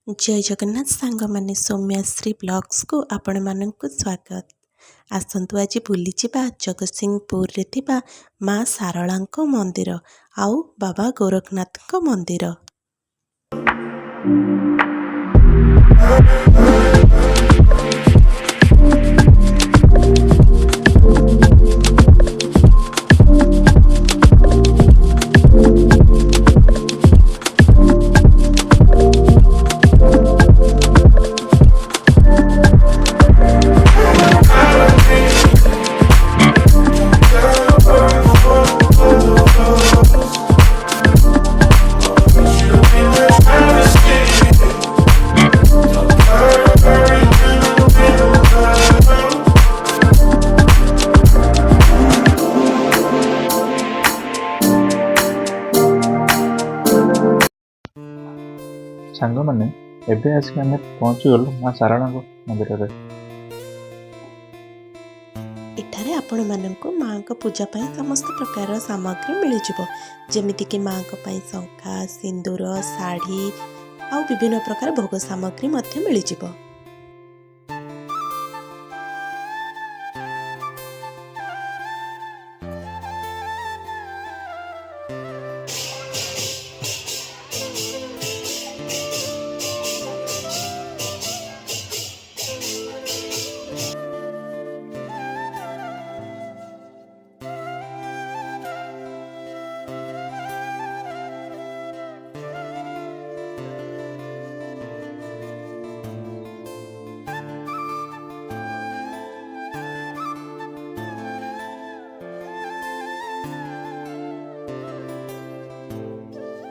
जय जगन्नाथ सांग माने सौम्याश्री ब्लॉग्स को आपण मानक स्वागत। आसंतु आज बुली जिबा जगतसिंहपुर रे थिबा माँ सारला मंदिर आउ बाबा गोरखनाथ मंदिर। सांग मैंने एबे आसिक आमे पहुँचीगलु माँ सारला मंदिर रे। एठारे आपण मानक माँ को पूजा पाई समस्त प्रकार सामग्री मिल जिवो, जेमिति कि माँ को पाई शंखा सिंदूर साड़ी आउ विभिन्न प्रकार भोग सामग्री मध्य मिल जिवो।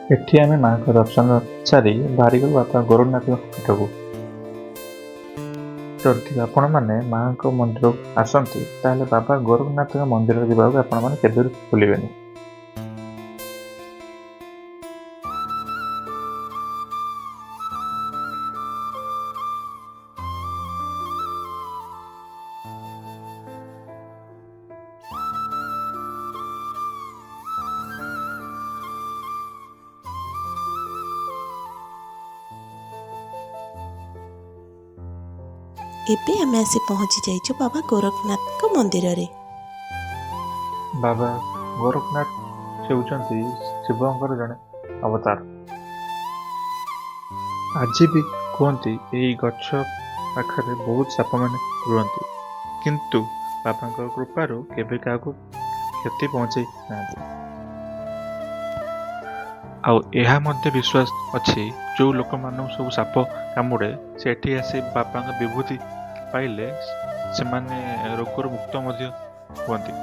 एठी आमे माँ को दर्शन सारी बाहरी गलु बापा गोरखनाथ पीठ को। जदि आपण माने माँ को मंदिर आसंती ताले बाबा गोरखनाथ मंदिर जावाक आपण माने केबे भूलिबेनी। एबे आमे आसी पहुंची जाइछु बाबा गोरखनाथ मंदिर रे। बाबा गोरखनाथ हेउचंती शिवंकर जने अवतार। आज भी कहते यही गछ पाखरे बहुत साप मैंने रुहति, किंतु बाबा कृपारू केबे क्या क्षति पहुंचे ना। आउ एहा मध्य विश्वास अच्छी जो लोक मान सब साप कामुड़े से एठी आसी बाबा विभूति पाइले से माने रोगर मुक्त मध्य हुअन्ति।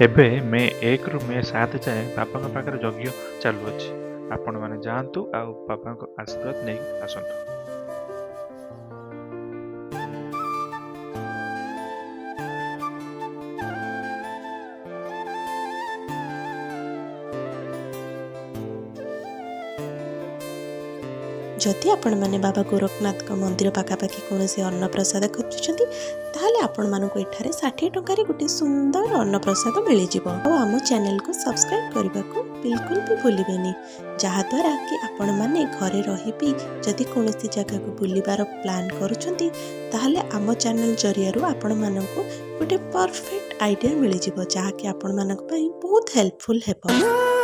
एबे मे 1 रु मे 7 जाए बाबा पाखे यज्ञ चालू अच्छी। आपण माने जातु आ बाबा आशीर्वाद नहीं आसतु। जदि आपण माने बाबा गोरखनाथ मंदिर पाखापाखि कौन से अन्न प्रसाद खोजुंट ताहले आपण मानक एठारे 60 टंकार गोटे सुंदर अन्न प्रसाद मिल जिवो। और आम चैनल को सब्सक्राइब करने को बिल्कुल भी भूलिबेनी, जहाद्वारा कि आपण माने घरे रही भी जदि कौन सी जगह को बुलिबार प्लान करुछंती ताहले आम चैनल जरिया आपण मानक गोटे परफेक्ट आइडिया मिल जिवो, जहा कि आपण मानक पई बहुत हेल्पफुल हेबो।